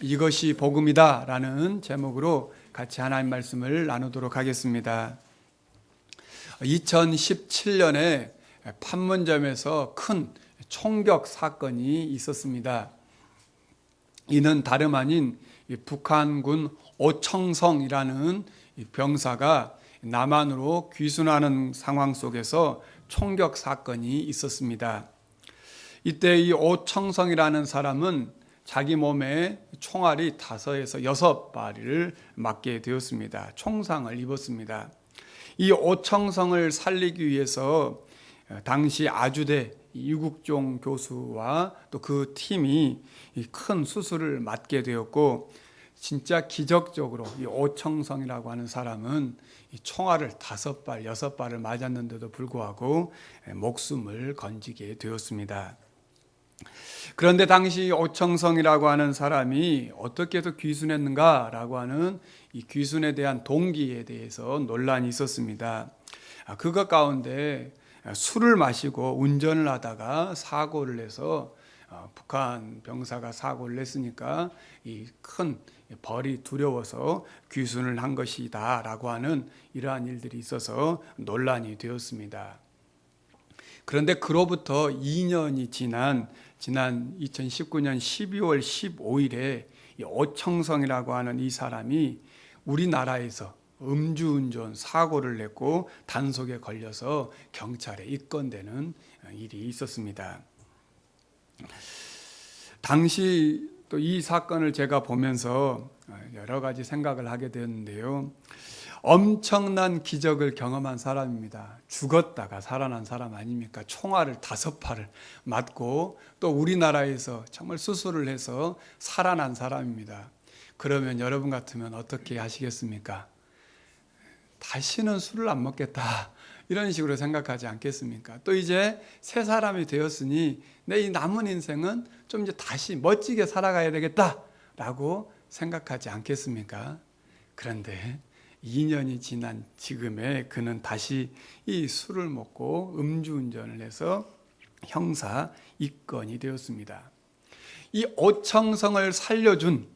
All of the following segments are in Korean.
이것이 복음이다 라는 제목으로 같이 하나님 말씀을 나누도록 하겠습니다. 2017년에 판문점에서 큰 총격 사건이 있었습니다. 이는 다름 아닌 북한군 오청성이라는 병사가 남한으로 귀순하는 상황 속에서 총격 사건이 있었습니다. 이때 이 오청성이라는 사람은 자기 몸에 총알이 5에서 6발을 맞게 되었습니다. 총상을 입었습니다. 이 오청성을 살리기 위해서 당시 아주대 이국종 교수와 또 그 팀이 큰 수술을 맡게 되었고, 진짜 기적적으로 이 오청성이라고 하는 사람은 이 총알을 5발, 6발을 맞았는데도 불구하고 목숨을 건지게 되었습니다. 그런데 당시 오청성이라고 하는 사람이 어떻게 해서 귀순했는가라고 하는 이 귀순에 대한 동기에 대해서 논란이 있었습니다. 그것 가운데 술을 마시고 운전을 하다가 사고를 내서 북한 병사가 사고를 냈으니까 이 큰 벌이 두려워서 귀순을 한 것이다 라고 하는 이러한 일들이 있어서 논란이 되었습니다. 그런데 그로부터 2년이 지난 2019년 12월 15일에 이 오청성이라고 하는 이 사람이 우리나라에서 음주운전 사고를 냈고 단속에 걸려서 경찰에 입건되는 일이 있었습니다. 당시 또 이 사건을 제가 보면서 여러 가지 생각을 하게 되었는데요. 엄청난 기적을 경험한 사람입니다. 죽었다가 살아난 사람 아닙니까? 총알을 5발을 맞고 또 우리나라에서 정말 수술을 해서 살아난 사람입니다. 그러면 여러분 같으면 어떻게 하시겠습니까? 다시는 술을 안 먹겠다, 이런 식으로 생각하지 않겠습니까? 또 이제 새 사람이 되었으니 내 이 남은 인생은 좀 이제 다시 멋지게 살아가야 되겠다라고 생각하지 않겠습니까? 그런데 2년이 지난 지금에 그는 다시 이 술을 먹고 음주운전을 해서 형사 입건이 되었습니다. 이 오청성을 살려준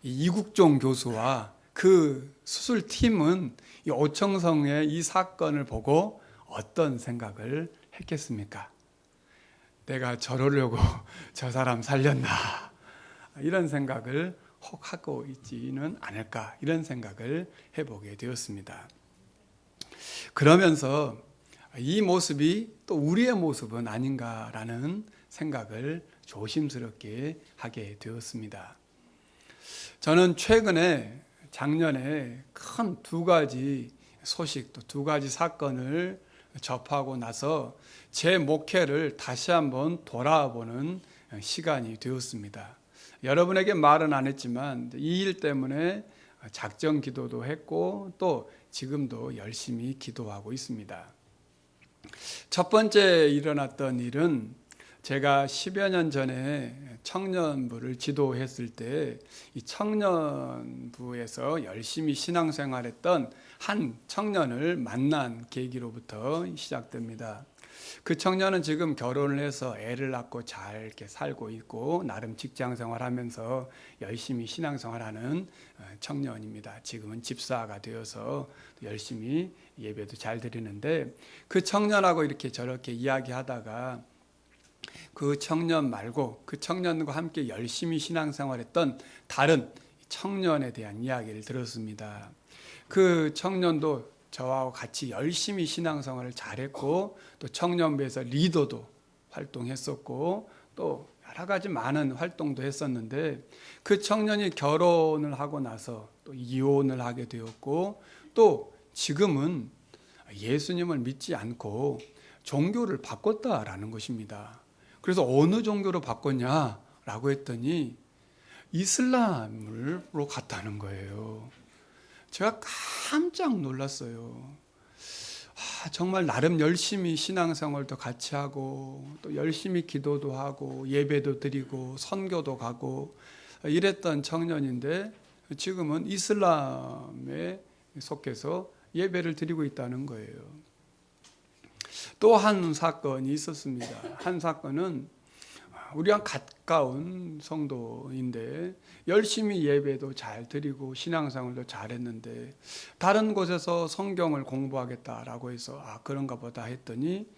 이국종 교수와 그 수술팀은 이 오청성의 이 사건을 보고 어떤 생각을 했겠습니까? 내가 저러려고 저 사람 살렸나, 이런 생각을 혹 하고 있지는 않을까, 이런 생각을 해보게 되었습니다. 그러면서 이 모습이 또 우리의 모습은 아닌가라는 생각을 조심스럽게 하게 되었습니다. 저는 최근에 작년에 큰 2가지 소식, 또 2가지 사건을 접하고 나서 제 목회를 다시 한번 돌아보는 시간이 되었습니다. 여러분에게 말은 안 했지만 이 일 때문에 작정 기도도 했고 또 지금도 열심히 기도하고 있습니다. 첫 번째 일어났던 일은 제가 10여 년 전에 청년부를 지도했을 때 이 청년부에서 열심히 신앙생활했던 한 청년을 만난 계기로부터 시작됩니다. 그 청년은 지금 결혼을 해서 애를 낳고 잘 이렇게 살고 있고 나름 직장 생활하면서 열심히 신앙생활하는 청년입니다. 지금은 집사가 되어서 열심히 예배도 잘 드리는데, 그 청년하고 이렇게 저렇게 이야기하다가 그 청년 말고 그 청년과 함께 열심히 신앙생활했던 다른 청년에 대한 이야기를 들었습니다. 그 청년도 저와 같이 열심히 신앙생활을 잘했고 또 청년부에서 리더도 활동했었고 또 여러 가지 많은 활동도 했었는데, 그 청년이 결혼을 하고 나서 또 이혼을 하게 되었고 또 지금은 예수님을 믿지 않고 종교를 바꿨다라는 것입니다. 그래서 어느 종교로 바꿨냐라고 했더니 이슬람으로 갔다는 거예요. 제가 깜짝 놀랐어요. 정말 나름 열심히 신앙생활도 같이 하고 또 열심히 기도도 하고 예배도 드리고 선교도 가고 이랬던 청년인데 지금은 이슬람에 속해서 예배를 드리고 있다는 거예요. 또 한 사건이 있었습니다. 한 사건은 우리랑 가까운 성도인데 열심히 예배도 잘 드리고 신앙생활도 잘했는데 다른 곳에서 성경을 공부하겠다라고 해서 그런가 보다 했더니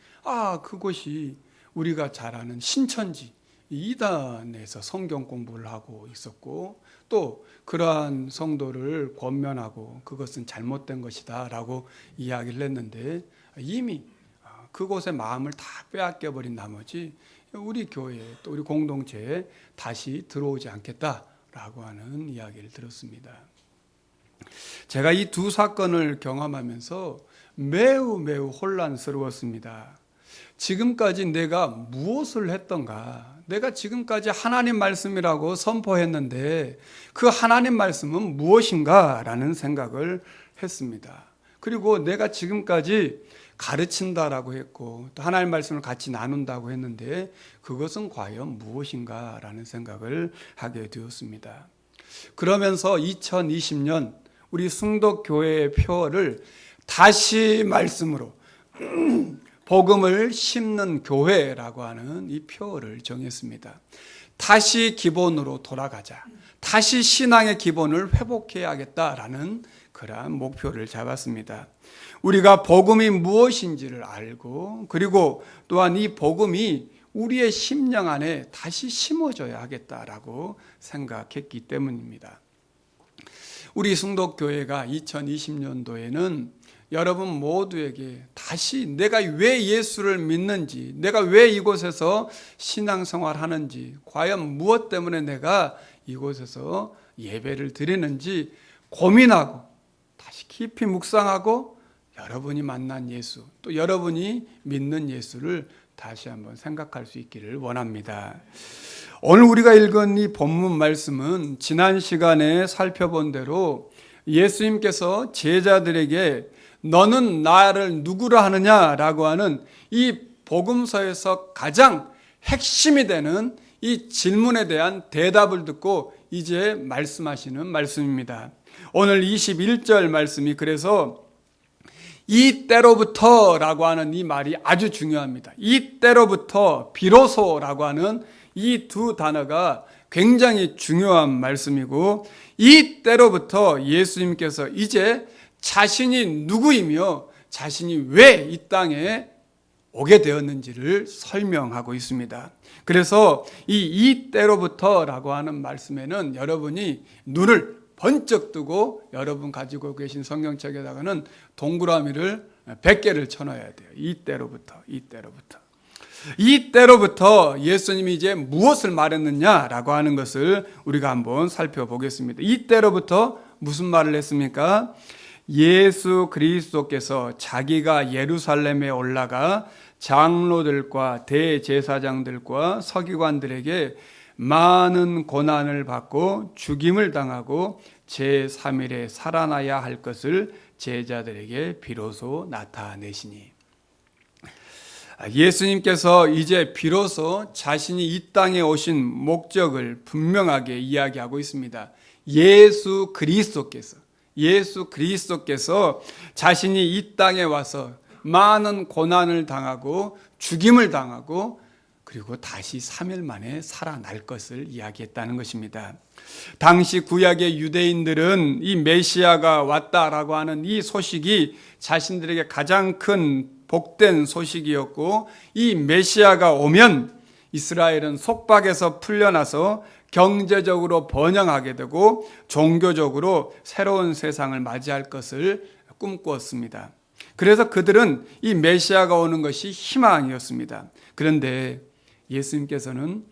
그곳이 우리가 잘 아는 신천지 이단에서 성경 공부를 하고 있었고 또 그러한 성도를 권면하고 그것은 잘못된 것이다 라고 이야기를 했는데 이미 그곳의 마음을 다 빼앗겨 버린 나머지 우리 교회 또 우리 공동체에 다시 들어오지 않겠다라고 하는 이야기를 들었습니다. 제가 이 두 사건을 경험하면서 매우 혼란스러웠습니다. 지금까지 내가 무엇을 했던가? 내가 지금까지 하나님 말씀이라고 선포했는데 그 하나님 말씀은 무엇인가? 라는 생각을 했습니다. 그리고 내가 지금까지 가르친다라고 했고 또 하나님 말씀을 같이 나눈다고 했는데 그것은 과연 무엇인가? 라는 생각을 하게 되었습니다. 그러면서 2020년 우리 승덕교회의 표어를 다시 말씀으로 복음을 심는 교회라고 하는 이 표어를 정했습니다. 다시 기본으로 돌아가자. 다시 신앙의 기본을 회복해야겠다라는 그러한 목표를 잡았습니다. 우리가 복음이 무엇인지를 알고 그리고 또한 이 복음이 우리의 심령 안에 다시 심어져야 하겠다라고 생각했기 때문입니다. 우리 승덕교회가 2020년도에는 여러분 모두에게 다시 내가 왜 예수를 믿는지, 내가 왜 이곳에서 신앙생활 하는지, 과연 무엇 때문에 내가 이곳에서 예배를 드리는지 고민하고 다시 깊이 묵상하고 여러분이 만난 예수, 또 여러분이 믿는 예수를 다시 한번 생각할 수 있기를 원합니다. 오늘 우리가 읽은 이 본문 말씀은 지난 시간에 살펴본 대로 예수님께서 제자들에게 너는 나를 누구라 하느냐라고 하는 이 복음서에서 가장 핵심이 되는 이 질문에 대한 대답을 듣고 이제 말씀하시는 말씀입니다. 오늘 21절 말씀이 그래서 이때로부터라고 하는 이 말이 아주 중요합니다. 이때로부터 비로소라고 하는 이 두 단어가 굉장히 중요한 말씀이고 이때로부터 예수님께서 이제 자신이 누구이며 자신이 왜 이 땅에 오게 되었는지를 설명하고 있습니다. 그래서 이때로부터라고 하는 말씀에는 여러분이 눈을 번쩍 뜨고 여러분 가지고 계신 성경책에다가는 동그라미를 100개를 쳐넣어야 돼요. 이때로부터 예수님이 이제 무엇을 말했느냐라고 하는 것을 우리가 한번 살펴보겠습니다. 이때로부터 무슨 말을 했습니까? 예수 그리스도께서 자기가 예루살렘에 올라가 장로들과 대제사장들과 서기관들에게 많은 고난을 받고 죽임을 당하고 제3일에 살아나야 할 것을 제자들에게 비로소 나타내시니 예수님께서 이제 비로소 자신이 이 땅에 오신 목적을 분명하게 이야기하고 있습니다. 예수 그리스도께서 자신이 이 땅에 와서 많은 고난을 당하고 죽임을 당하고 그리고 다시 3일 만에 살아날 것을 이야기했다는 것입니다. 당시 구약의 유대인들은 이 메시아가 왔다라고 하는 이 소식이 자신들에게 가장 큰 복된 소식이었고 이 메시아가 오면 이스라엘은 속박에서 풀려나서 경제적으로 번영하게 되고 종교적으로 새로운 세상을 맞이할 것을 꿈꾸었습니다. 그래서 그들은 이 메시아가 오는 것이 희망이었습니다. 그런데 예수님께서는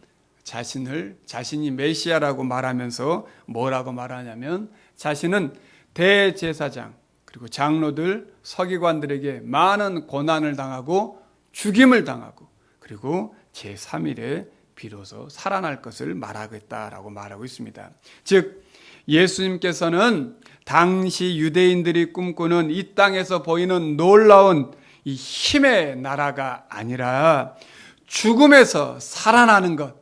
자신이 메시아라고 말하면서 뭐라고 말하냐면 자신은 대제사장 그리고 장로들, 서기관들에게 많은 고난을 당하고 죽임을 당하고 그리고 제3일에 비로소 살아날 것을 말하겠다라고 말하고 있습니다. 즉 예수님께서는 당시 유대인들이 꿈꾸는 이 땅에서 보이는 놀라운 이 힘의 나라가 아니라 죽음에서 살아나는 것,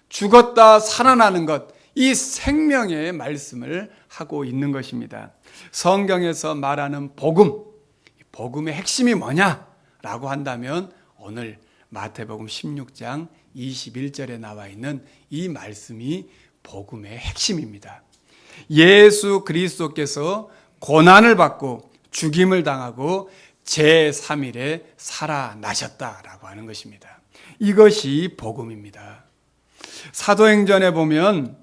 죽었다 살아나는 것, 이 생명의 말씀을 하고 있는 것입니다. 성경에서 말하는 복음의 핵심이 뭐냐라고 한다면 오늘 마태복음 16장 21절에 나와 있는 이 말씀이 복음의 핵심입니다. 예수 그리스도께서 고난을 받고 죽임을 당하고 제3일에 살아나셨다라고 하는 것입니다. 이것이 복음입니다. 사도행전에 보면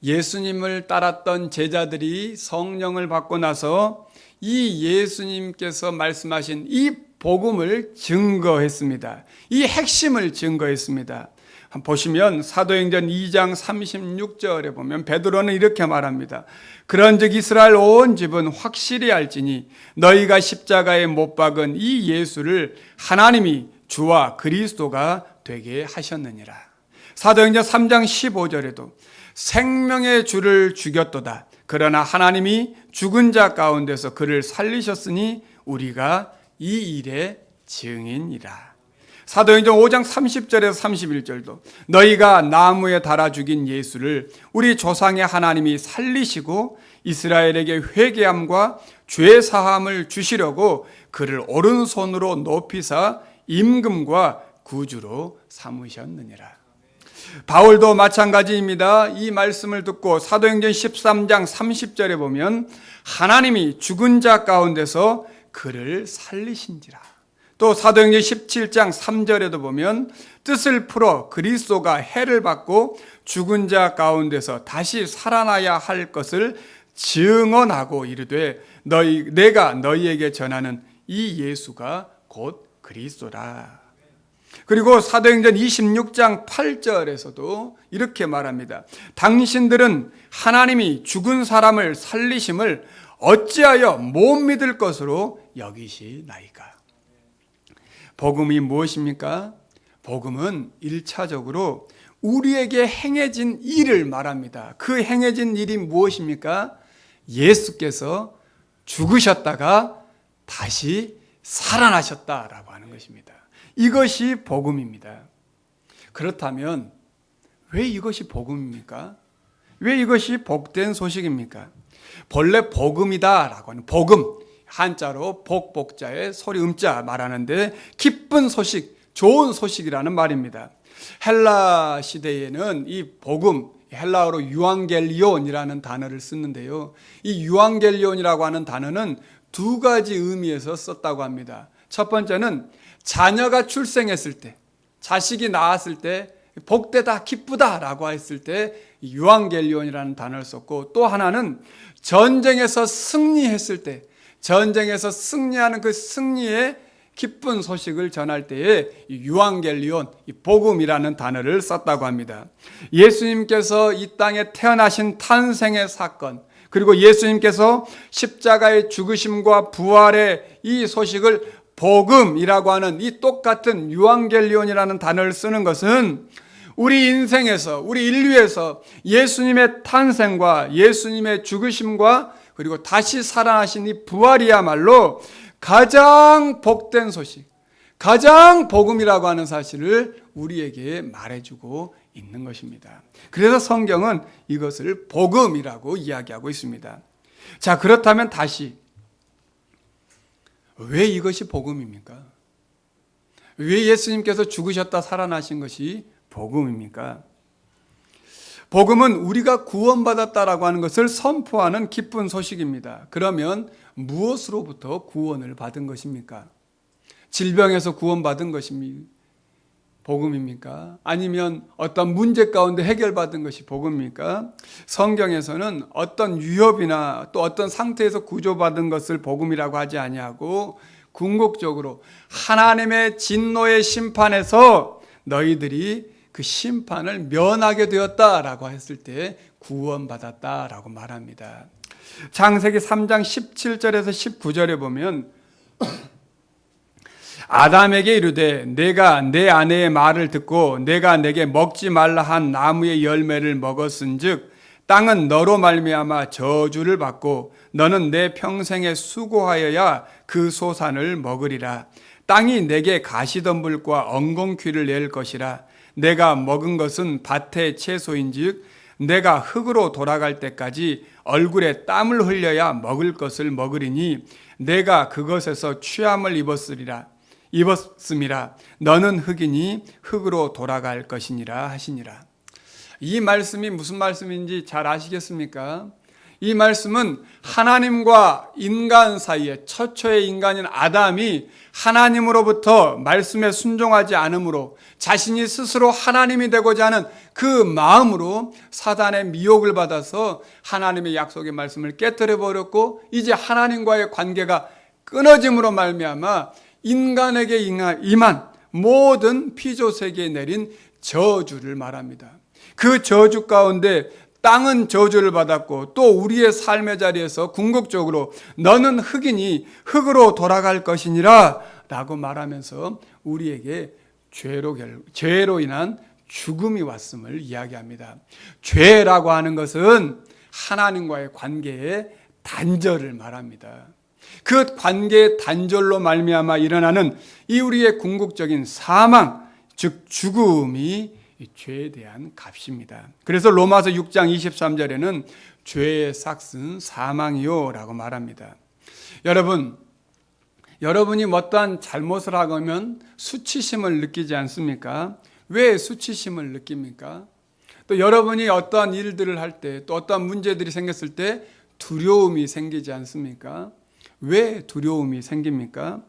예수님을 따랐던 제자들이 성령을 받고 나서 이 예수님께서 말씀하신 이 복음을 증거했습니다. 이 핵심을 증거했습니다. 보시면 사도행전 2장 36절에 보면 베드로는 이렇게 말합니다. 그런즉 이스라엘 온 집은 확실히 알지니 너희가 십자가에 못 박은 이 예수를 하나님이 주와 그리스도가 되게 하셨느니라. 사도행전 3장 15절에도 생명의 주를 죽였도다. 그러나 하나님이 죽은 자 가운데서 그를 살리셨으니 우리가 이 일의 증인이라. 사도행전 5장 30절에서 31절도 너희가 나무에 달아 죽인 예수를 우리 조상의 하나님이 살리시고 이스라엘에게 회개함과 죄 사함을 주시려고 그를 오른손으로 높이사 임금과 구주로 삼으셨느니라. 바울도 마찬가지입니다. 이 말씀을 듣고 사도행전 13장 30절에 보면 하나님이 죽은 자 가운데서 그를 살리신지라. 또 사도행전 17장 3절에도 보면 뜻을 풀어 그리스도가 해를 받고 죽은 자 가운데서 다시 살아나야 할 것을 증언하고 이르되 내가 너희에게 전하는 이 예수가 곧 그리스도라. 그리고 사도행전 26장 8절에서도 이렇게 말합니다. 당신들은 하나님이 죽은 사람을 살리심을 어찌하여 못 믿을 것으로 여기시나이까. 복음이 무엇입니까? 복음은 1차적으로 우리에게 행해진 일을 말합니다. 그 행해진 일이 무엇입니까? 예수께서 죽으셨다가 다시 살아나셨다라고 하는 것입니다. 이것이 복음입니다. 그렇다면 왜 이것이 복음입니까? 왜 이것이 복된 소식입니까? 본래 복음이다라고 하는 복음, 한자로 복자에 소리 음자 말하는데 기쁜 소식, 좋은 소식이라는 말입니다. 헬라 시대에는 이 복음, 헬라어로 유앙겔리온이라는 단어를 쓰는데요. 이 유앙겔리온이라고 하는 단어는 두 가지 의미에서 썼다고 합니다. 첫 번째는 자녀가 출생했을 때, 자식이 낳았을 때 복되다, 기쁘다라고 했을 때 유앙겔리온이라는 단어를 썼고, 또 하나는 전쟁에서 승리했을 때, 전쟁에서 승리하는 그 승리의 기쁜 소식을 전할 때에 유앙겔리온, 복음이라는 단어를 썼다고 합니다. 예수님께서 이 땅에 태어나신 탄생의 사건, 그리고 예수님께서 십자가의 죽으심과 부활의 이 소식을 복음이라고 하는 이 똑같은 유앙겔리온이라는 단어를 쓰는 것은 우리 인생에서, 우리 인류에서 예수님의 탄생과 예수님의 죽으심과 그리고 다시 살아나신 이 부활이야말로 가장 복된 소식, 가장 복음이라고 하는 사실을 우리에게 말해주고 있는 것입니다. 그래서 성경은 이것을 복음이라고 이야기하고 있습니다. 자, 그렇다면 다시 왜 이것이 복음입니까? 왜 예수님께서 죽으셨다 살아나신 것이 복음입니까? 복음은 우리가 구원받았다라고 하는 것을 선포하는 기쁜 소식입니다. 그러면 무엇으로부터 구원을 받은 것입니까? 질병에서 구원받은 것입니까? 복음입니까? 아니면 어떤 문제 가운데 해결받은 것이 복음입니까? 성경에서는 어떤 위협이나 또 어떤 상태에서 구조받은 것을 복음이라고 하지 아니하고 궁극적으로 하나님의 진노의 심판에서 너희들이 그 심판을 면하게 되었다라고 했을 때 구원받았다라고 말합니다. 창세기 3장 17절에서 19절에 보면 아담에게 이르되 내가 내 아내의 말을 듣고 내가 내게 먹지 말라 한 나무의 열매를 먹었은즉 땅은 너로 말미암아 저주를 받고 너는 내 평생에 수고하여야 그 소산을 먹으리라. 땅이 내게 가시덤불과 엉겅퀴를 낼 것이라. 내가 먹은 것은 밭의 채소인즉 내가 흙으로 돌아갈 때까지 얼굴에 땀을 흘려야 먹을 것을 먹으리니 내가 그것에서 취함을 입었으리라. 입었음이라. 너는 흙이니 흙으로 돌아갈 것이니라 하시니라. 이 말씀이 무슨 말씀인지 잘 아시겠습니까? 이 말씀은 하나님과 인간 사이에 처처의 인간인 아담이 하나님으로부터 말씀에 순종하지 않으므로 자신이 스스로 하나님이 되고자 하는 그 마음으로 사단의 미혹을 받아서 하나님의 약속의 말씀을 깨뜨려 버렸고, 이제 하나님과의 관계가 끊어짐으로 말미암아 인간에게 임한 모든 피조 세계에 내린 저주를 말합니다. 그 저주 가운데 땅은 저주를 받았고, 또 우리의 삶의 자리에서 궁극적으로 너는 흙이니 흙으로 돌아갈 것이니라 라고 말하면서 우리에게 죄로 인한 죽음이 왔음을 이야기합니다. 죄라고 하는 것은 하나님과의 관계의 단절을 말합니다. 그 관계의 단절로 말미암아 일어나는 이 우리의 궁극적인 사망, 즉 죽음이 이 죄에 대한 값입니다. 그래서 로마서 6장 23절에는 죄의 삭은 사망이요 라고 말합니다. 여러분이 어떠한 잘못을 하면 수치심을 느끼지 않습니까? 왜 수치심을 느낍니까? 또 여러분이 어떠한 일들을 할 때, 또 어떠한 문제들이 생겼을 때 두려움이 생기지 않습니까? 왜 두려움이 생깁니까?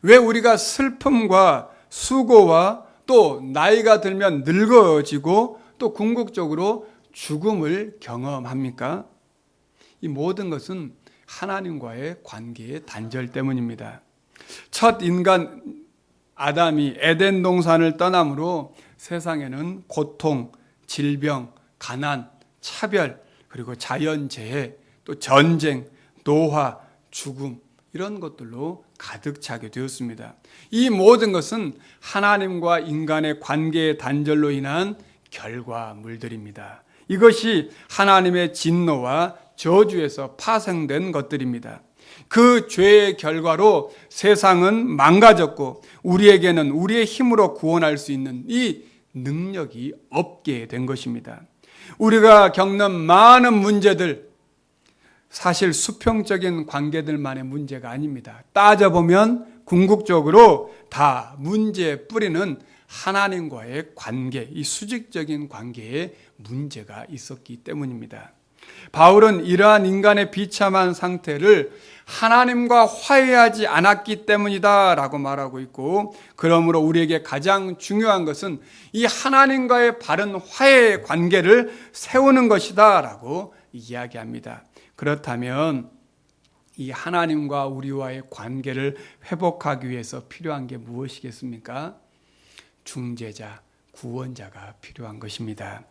왜 우리가 슬픔과 수고와 또 나이가 들면 늙어지고 또 궁극적으로 죽음을 경험합니까? 이 모든 것은 하나님과의 관계의 단절 때문입니다. 첫 인간 아담이 에덴 동산을 떠남으로 세상에는 고통, 질병, 가난, 차별, 그리고 자연재해, 또 전쟁, 노화, 죽음, 이런 것들로 가득 차게 되었습니다. 이 모든 것은 하나님과 인간의 관계의 단절로 인한 결과물들입니다. 이것이 하나님의 진노와 저주에서 파생된 것들입니다. 그 죄의 결과로 세상은 망가졌고, 우리에게는 우리의 힘으로 구원할 수 있는 이 능력이 없게 된 것입니다. 우리가 겪는 많은 문제들, 사실 수평적인 관계들만의 문제가 아닙니다. 따져보면 궁극적으로 다 문제의 뿌리는 하나님과의 관계, 이 수직적인 관계에 문제가 있었기 때문입니다. 바울은 이러한 인간의 비참한 상태를 하나님과 화해하지 않았기 때문이다 라고 말하고 있고, 그러므로 우리에게 가장 중요한 것은 이 하나님과의 바른 화해의 관계를 세우는 것이다 라고 이야기합니다. 그렇다면 이 하나님과 우리와의 관계를 회복하기 위해서 필요한 게 무엇이겠습니까? 중재자, 구원자가 필요한 것입니다.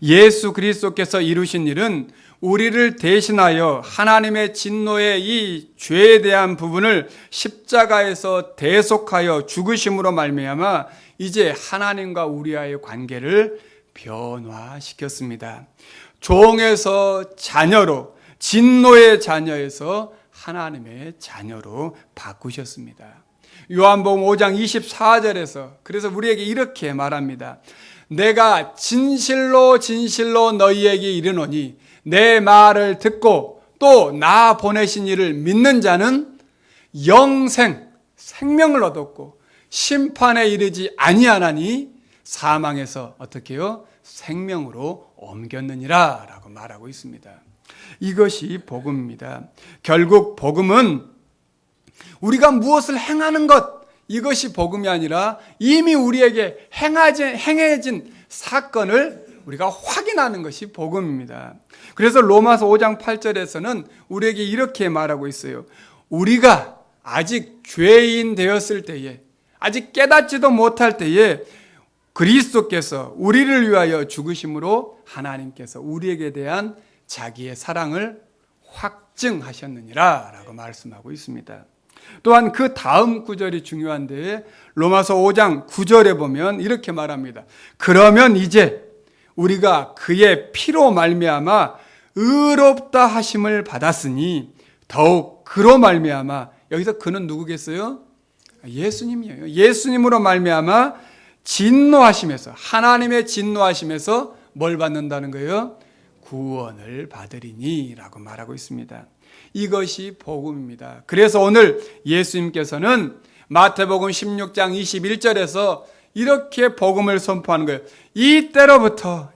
예수 그리스도께서 이루신 일은 우리를 대신하여 하나님의 진노의 이 죄에 대한 부분을 십자가에서 대속하여 죽으심으로 말미암아 이제 하나님과 우리와의 관계를 변화시켰습니다. 종에서 자녀로, 진노의 자녀에서 하나님의 자녀로 바꾸셨습니다. 요한복음 5장 24절에서 그래서 우리에게 이렇게 말합니다. 내가 진실로 진실로 너희에게 이르노니 내 말을 듣고 또 나 보내신 이를 믿는 자는 생명을 얻었고 심판에 이르지 아니하나니 사망에서 어떻게 해요? 생명으로 옮겼느니라 라고 말하고 있습니다. 이것이 복음입니다. 결국 복음은 우리가 무엇을 행하는 것, 이것이 복음이 아니라 이미 우리에게 행해진 사건을 우리가 확인하는 것이 복음입니다. 그래서 로마서 5장 8절에서는 우리에게 이렇게 말하고 있어요. 우리가 아직 죄인 되었을 때에, 아직 깨닫지도 못할 때에 그리스도께서 우리를 위하여 죽으심으로 하나님께서 우리에게 대한 자기의 사랑을 확증하셨느니라 라고 말씀하고 있습니다. 또한 그 다음 구절이 중요한데 로마서 5장 9절에 보면 이렇게 말합니다. 그러면 이제 우리가 그의 피로 말미암아 의롭다 하심을 받았으니 더욱 그로 말미암아, 여기서 그는 누구겠어요? 예수님이에요. 예수님으로 말미암아 진노하심에서, 하나님의 진노하심에서 뭘 받는다는 거예요? 구원을 받으리니 라고 말하고 있습니다. 이것이 복음입니다. 그래서 오늘 예수님께서는 마태복음 16장 21절에서 이렇게 복음을 선포하는 거예요. 이때로부터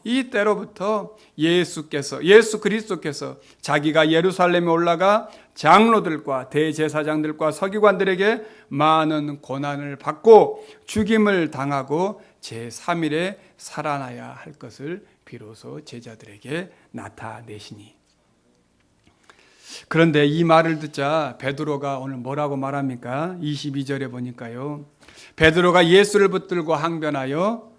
예수 그리스도께서 자기가 예루살렘에 올라가 장로들과 대제사장들과 서기관들에게 많은 고난을 받고 죽임을 당하고 제3일에 살아나야 할 것을 비로소 제자들에게 나타내시니. 그런데 이 말을 듣자 베드로가 오늘 뭐라고 말합니까? 22절에 보니까요. 베드로가 예수를 붙들고 항변하여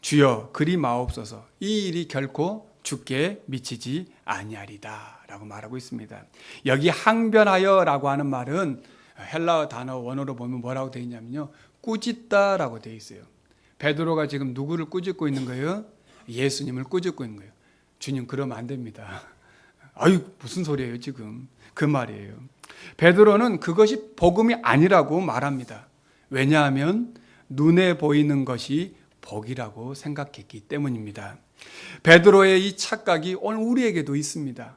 주여 그리 마옵소서, 이 일이 결코 주께 미치지 아니하리다 라고 말하고 있습니다. 여기 항변하여라고 하는 말은 헬라어 단어 원어로 보면 뭐라고 되어 있냐면요, 꾸짖다라고 되어 있어요. 베드로가 지금 누구를 꾸짖고 있는 거예요? 예수님을 꾸짖고 있는 거예요. 주님 그러면 안 됩니다. 아유 무슨 소리예요 지금, 그 말이에요. 베드로는 그것이 복음이 아니라고 말합니다. 왜냐하면 눈에 보이는 것이 복이라고 생각했기 때문입니다. 베드로의 이 착각이 오늘 우리에게도 있습니다.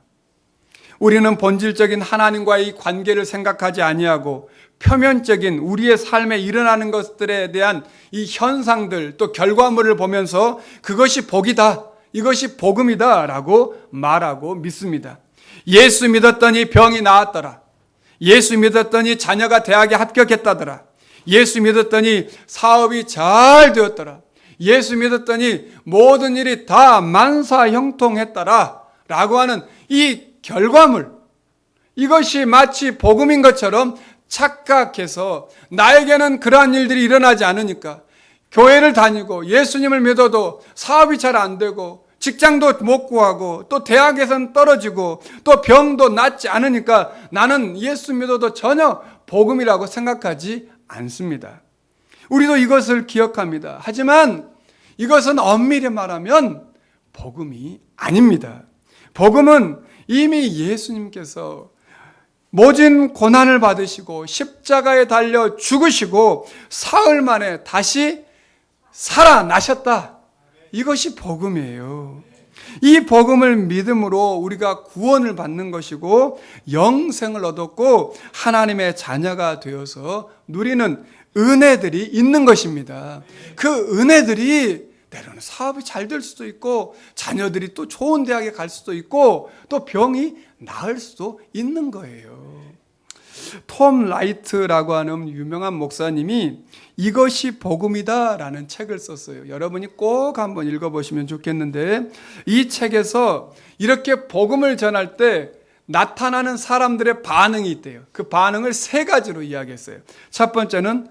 우리는 본질적인 하나님과의 관계를 생각하지 아니하고 표면적인 우리의 삶에 일어나는 것들에 대한 이 현상들 또 결과물을 보면서 그것이 복이다, 이것이 복음이다 라고 말하고 믿습니다. 예수 믿었더니 병이 나았더라, 예수 믿었더니 자녀가 대학에 합격했다더라, 예수 믿었더니 사업이 잘 되었더라, 예수 믿었더니 모든 일이 다 만사형통했더라 라고 하는 이 결과물, 이것이 마치 복음인 것처럼 착각해서 나에게는 그러한 일들이 일어나지 않으니까 교회를 다니고 예수님을 믿어도 사업이 잘 안 되고 직장도 못 구하고 또 대학에서는 떨어지고 또 병도 낫지 않으니까 나는 예수 믿어도 전혀 복음이라고 생각하지 않습니다. 우리도 이것을 기억합니다. 하지만 이것은 엄밀히 말하면 복음이 아닙니다. 복음은 이미 예수님께서 모진 고난을 받으시고 십자가에 달려 죽으시고 사흘 만에 다시 살아나셨다. 이것이 복음이에요. 이 복음을 믿음으로 우리가 구원을 받는 것이고 영생을 얻었고 하나님의 자녀가 되어서 누리는 은혜들이 있는 것입니다. 그 은혜들이 때로는 사업이 잘 될 수도 있고 자녀들이 또 좋은 대학에 갈 수도 있고 또 병이 나을 수도 있는 거예요. 톰 라이트라고 하는 유명한 목사님이 이것이 복음이다 라는 책을 썼어요. 여러분이 꼭 한번 읽어보시면 좋겠는데, 이 책에서 이렇게 복음을 전할 때 나타나는 사람들의 반응이 있대요. 그 반응을 세 가지로 이야기했어요. 첫 번째는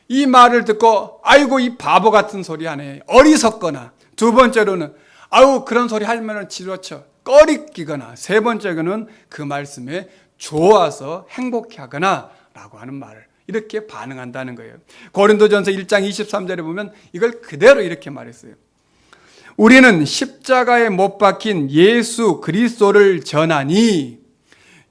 이 말을 듣고 아이고 이 바보 같은 소리 하네, 어리석거나, 두 번째로는 아유 그런 소리 하면 지루쳐 꺼리끼거나, 세 번째로는 그 말씀에 좋아서 행복해하거나 라고 하는 말을 이렇게 반응한다는 거예요. 고린도전서 1장 23절에 보면 이걸 그대로 이렇게 말했어요. 우리는 십자가에 못 박힌 예수 그리스도를 전하니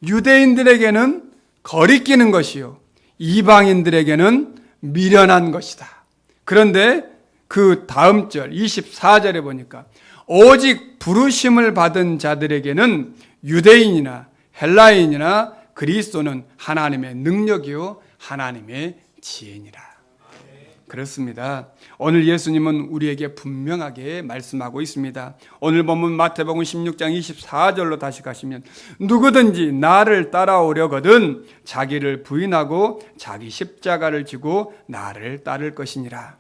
유대인들에게는 거리끼는 것이요 이방인들에게는 미련한 것이다. 그런데 그 다음 절 24절에 보니까 오직 부르심을 받은 자들에게는 유대인이나 헬라인이나 그리스도는 하나님의 능력이요 하나님의 지혜니라. 그렇습니다. 오늘 예수님은 우리에게 분명하게 말씀하고 있습니다. 오늘 본문 마태복음 16장 24절로 다시 가시면 누구든지 나를 따라오려거든 자기를 부인하고 자기 십자가를 지고 나를 따를 것이니라.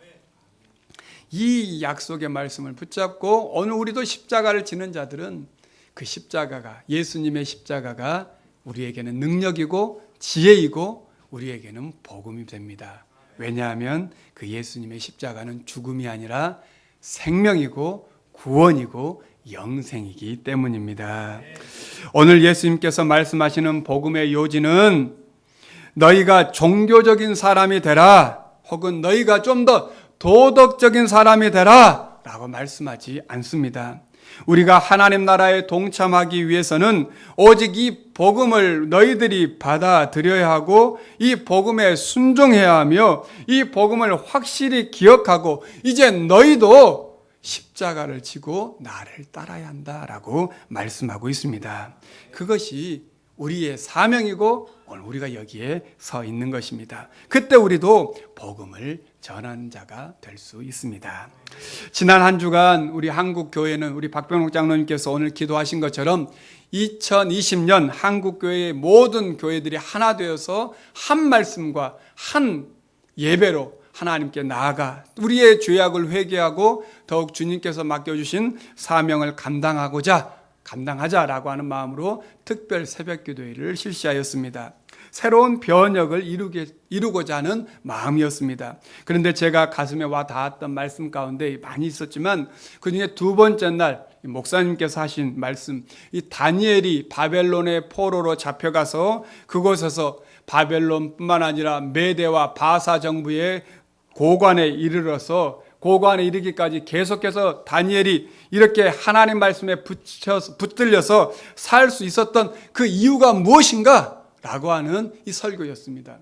이 약속의 말씀을 붙잡고 오늘 우리도 십자가를 지는 자들은 그 십자가가, 예수님의 십자가가 우리에게는 능력이고 지혜이고 우리에게는 복음이 됩니다. 왜냐하면 그 예수님의 십자가는 죽음이 아니라 생명이고 구원이고 영생이기 때문입니다. 오늘 예수님께서 말씀하시는 복음의 요지는 너희가 종교적인 사람이 되라, 혹은 너희가 좀 더 도덕적인 사람이 되라 라고 말씀하지 않습니다. 우리가 하나님 나라에 동참하기 위해서는 오직 이 복음을 너희들이 받아들여야 하고 이 복음에 순종해야 하며 이 복음을 확실히 기억하고 이제 너희도 십자가를 지고 나를 따라야 한다라고 말씀하고 있습니다. 그것이 우리의 사명이고 오늘 우리가 여기에 서 있는 것입니다. 그때 우리도 복음을 전하는 자가 될 수 있습니다. 지난 한 주간 우리 한국 교회는 우리 박병록 장로님께서 오늘 기도하신 것처럼 2020년 한국 교회의 모든 교회들이 하나 되어서 한 말씀과 한 예배로 하나님께 나아가 우리의 죄악을 회개하고 더욱 주님께서 맡겨주신 사명을 감당하자라고 하는 마음으로 특별 새벽 기도회를 실시하였습니다. 새로운 변혁을 이루고자 하는 마음이었습니다. 그런데 제가 가슴에 와 닿았던 말씀 가운데 많이 있었지만 그중에 두 번째 날 목사님께서 하신 말씀, 이 다니엘이 바벨론의 포로로 잡혀가서 그곳에서 바벨론뿐만 아니라 메대와 바사 정부의 고관에 이르기까지 계속해서 다니엘이 이렇게 하나님 말씀에 붙들려서 살 수 있었던 그 이유가 무엇인가? 라고 하는 이 설교였습니다.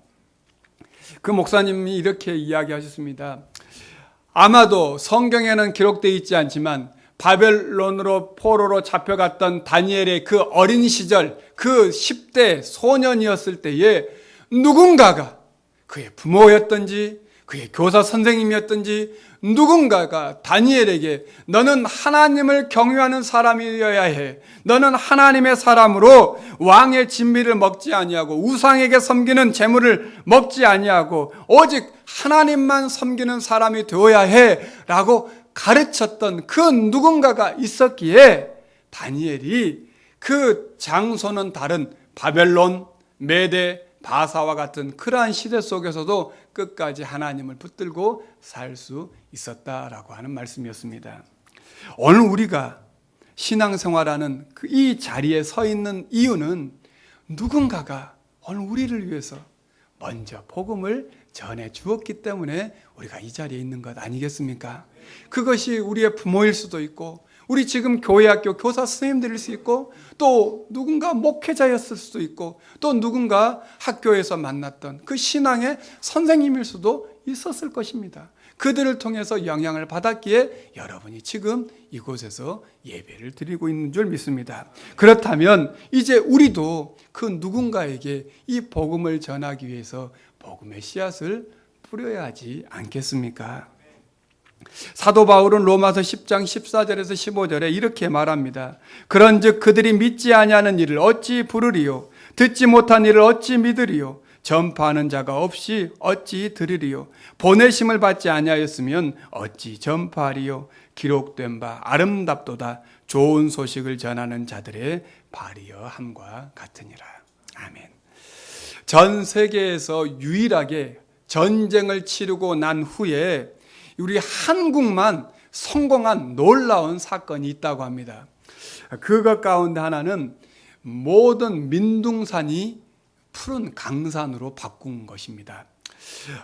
그 목사님이 이렇게 이야기하셨습니다. 아마도 성경에는 기록되어 있지 않지만 바벨론으로 포로로 잡혀갔던 다니엘의 그 어린 시절, 그 10대 소년이었을 때에 누군가가 그의 부모였든지 그의 교사 선생님이었든지 누군가가 다니엘에게 너는 하나님을 경외하는 사람이어야 해. 너는 하나님의 사람으로 왕의 진미를 먹지 아니하고 우상에게 섬기는 재물을 먹지 아니하고 오직 하나님만 섬기는 사람이 되어야 해 라고 가르쳤던 그 누군가가 있었기에 다니엘이 그 장소는 다른 바벨론, 메대, 바사와 같은 그러한 시대 속에서도 끝까지 하나님을 붙들고 살 수 있었다라고 하는 말씀이었습니다. 오늘 우리가 신앙생활하는 이 자리에 서 있는 이유는 누군가가 오늘 우리를 위해서 먼저 복음을 전해 주었기 때문에 우리가 이 자리에 있는 것 아니겠습니까? 그것이 우리의 부모일 수도 있고 우리 지금 교회학교 교사 선생님들일 수 있고 또 누군가 목회자였을 수도 있고 또 누군가 학교에서 만났던 그 신앙의 선생님일 수도 있었을 것입니다. 그들을 통해서 영향을 받았기에 여러분이 지금 이곳에서 예배를 드리고 있는 줄 믿습니다. 그렇다면 이제 우리도 그 누군가에게 이 복음을 전하기 위해서 복음의 씨앗을 뿌려야 하지 않겠습니까? 사도 바울은 로마서 10장 14절에서 15절에 이렇게 말합니다. 그런즉 그들이 믿지 아니하는 일을 어찌 부르리요? 듣지 못한 일을 어찌 믿으리요? 전파하는 자가 없이 어찌 들으리요? 보내심을 받지 아니하였으면 어찌 전파하리요? 기록된 바 아름답도다 좋은 소식을 전하는 자들의 발이여 함과 같으니라. 아멘. 전 세계에서 유일하게 전쟁을 치르고 난 후에 우리 한국만 성공한 놀라운 사건이 있다고 합니다. 그것 가운데 하나는 모든 민둥산이 푸른 강산으로 바꾼 것입니다.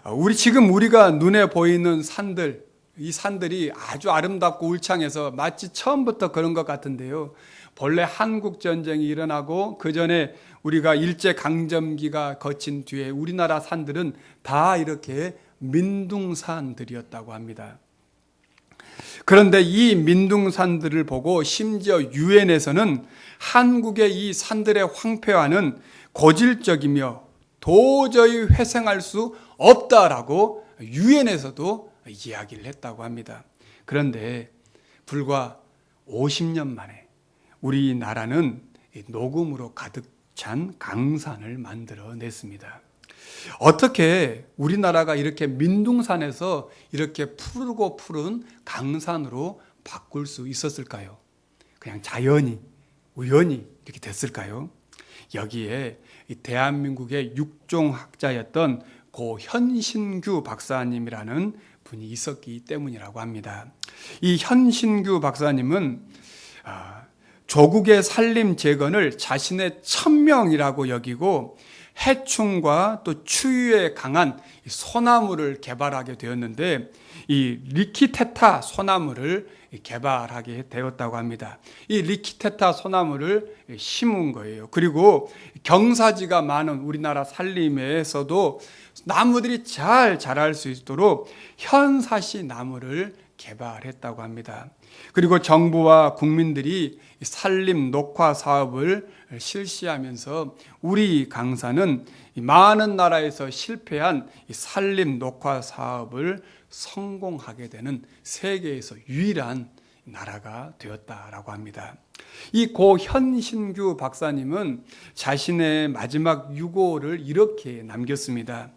우리가 눈에 보이는 산들, 이 산들이 아주 아름답고 울창해서 마치 처음부터 그런 것 같은데요. 본래 한국 전쟁이 일어나고 그 전에 우리가 일제 강점기가 거친 뒤에 우리나라 산들은 다 이렇게 민둥산들이었다고 합니다. 그런데 이 민둥산들을 보고 심지어 유엔에서는 한국의 이 산들의 황폐화는 고질적이며 도저히 회생할 수 없다라고 유엔에서도 이야기를 했다고 합니다. 그런데 불과 50년 만에 우리나라는 녹음으로 가득 찬 강산을 만들어냈습니다. 어떻게 우리나라가 이렇게 민둥산에서 이렇게 푸르고 푸른 강산으로 바꿀 수 있었을까요? 그냥 우연히 이렇게 됐을까요? 여기에 대한민국의 육종학자였던 고 현신규 박사님이라는 분이 있었기 때문이라고 합니다. 이 현신규 박사님은 조국의 산림 재건을 자신의 천명이라고 여기고 해충과 또 추위에 강한 소나무를 개발하게 되었는데 이 리키테타 소나무를 개발하게 되었다고 합니다. 이 리키테타 소나무를 심은 거예요. 그리고 경사지가 많은 우리나라 산림에서도 나무들이 잘 자랄 수 있도록 현사시 나무를 개발했다고 합니다. 그리고 정부와 국민들이 산림 녹화 사업을 실시하면서 우리 강사는 많은 나라에서 실패한 산림 녹화 사업을 성공하게 되는 세계에서 유일한 나라가 되었다라고 합니다. 이 고 현신규 박사님은 자신의 마지막 유고를 이렇게 남겼습니다.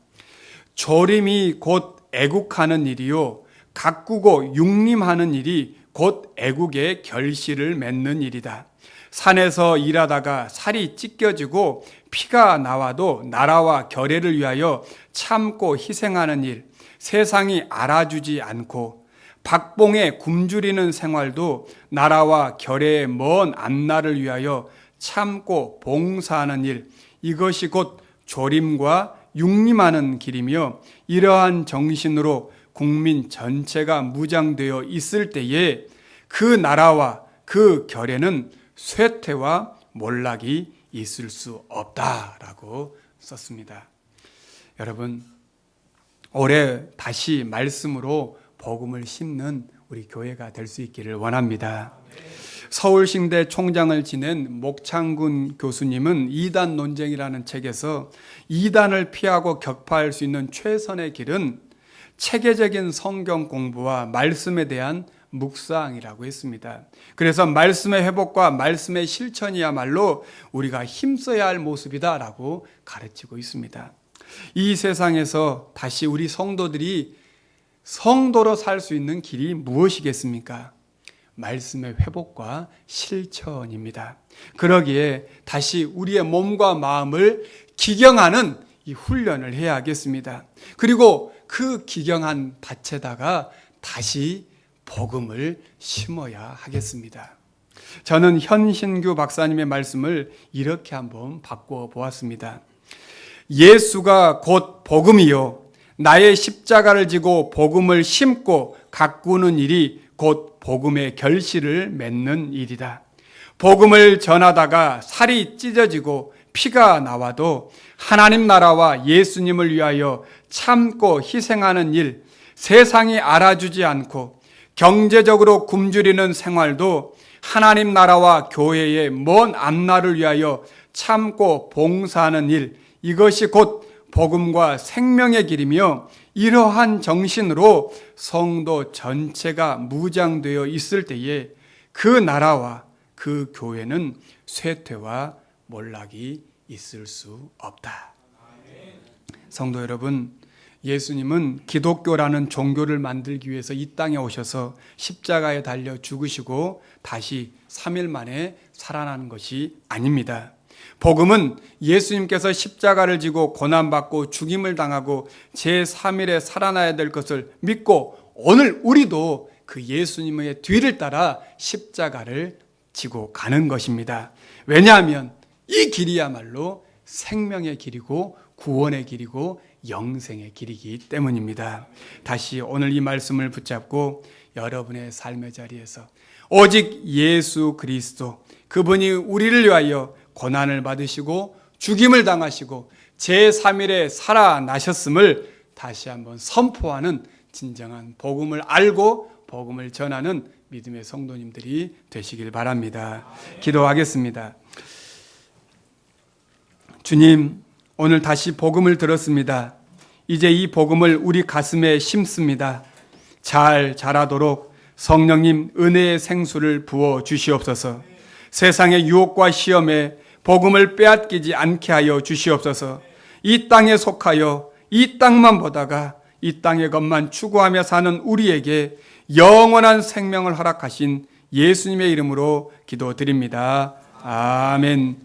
조림이 곧 애국하는 일이요, 가꾸고 육림하는 일이 곧 애국의 결실을 맺는 일이다. 산에서 일하다가 살이 찢겨지고 피가 나와도 나라와 결애를 위하여 참고 희생하는 일, 세상이 알아주지 않고 박봉에 굶주리는 생활도 나라와 결애의 먼 앞날을 위하여 참고 봉사하는 일, 이것이 곧 조림과 육림하는 길이며, 이러한 정신으로 국민 전체가 무장되어 있을 때에 그 나라와 그 결에는 쇠퇴와 몰락이 있을 수 없다라고 썼습니다. 여러분, 올해 다시 말씀으로 복음을 심는 우리 교회가 될 수 있기를 원합니다. 서울신대 총장을 지낸 목창군 교수님은 이단 논쟁이라는 책에서 이단을 피하고 격파할 수 있는 최선의 길은 체계적인 성경 공부와 말씀에 대한 묵상이라고 했습니다. 그래서 말씀의 회복과 말씀의 실천이야말로 우리가 힘써야 할 모습이다라고 가르치고 있습니다. 이 세상에서 다시 우리 성도들이 성도로 살 수 있는 길이 무엇이겠습니까? 말씀의 회복과 실천입니다. 그러기에 다시 우리의 몸과 마음을 기경하는 이 훈련을 해야 하겠습니다. 그리고 그 기경한 밭에다가 다시 복음을 심어야 하겠습니다. 저는 현신규 박사님의 말씀을 이렇게 한번 바꿔 보았습니다. 예수가 곧 복음이요, 나의 십자가를 지고 복음을 심고 가꾸는 일이 곧 복음의 결실을 맺는 일이다. 복음을 전하다가 살이 찢어지고 피가 나와도 하나님 나라와 예수님을 위하여 참고 희생하는 일, 세상이 알아주지 않고 경제적으로 굶주리는 생활도 하나님 나라와 교회의 먼 앞날을 위하여 참고 봉사하는 일, 이것이 곧 복음과 생명의 길이며, 이러한 정신으로 성도 전체가 무장되어 있을 때에 그 나라와 그 교회는 쇠퇴와 몰락이 있을 수 없다. 성도 여러분, 예수님은 기독교라는 종교를 만들기 위해서 이 땅에 오셔서 십자가에 달려 죽으시고 다시 3일 만에 살아나는 것이 아닙니다. 복음은 예수님께서 십자가를 지고 고난받고 죽임을 당하고 제3일에 살아나야 될 것을 믿고 오늘 우리도 그 예수님의 뒤를 따라 십자가를 지고 가는 것입니다. 왜냐하면 이 길이야말로 생명의 길이고 구원의 길이고 영생의 길이기 때문입니다. 다시 오늘 이 말씀을 붙잡고 여러분의 삶의 자리에서 오직 예수 그리스도, 그분이 우리를 위하여 고난을 받으시고 죽임을 당하시고 제3일에 살아나셨음을 다시 한번 선포하는 진정한 복음을 알고 복음을 전하는 믿음의 성도님들이 되시길 바랍니다. 기도하겠습니다. 주님, 오늘 다시 복음을 들었습니다. 이제 이 복음을 우리 가슴에 심습니다. 잘 자라도록 성령님 은혜의 생수를 부어 주시옵소서. 세상의 유혹과 시험에 복음을 빼앗기지 않게 하여 주시옵소서. 이 땅에 속하여 이 땅만 보다가 이 땅의 것만 추구하며 사는 우리에게 영원한 생명을 허락하신 예수님의 이름으로 기도드립니다. 아멘.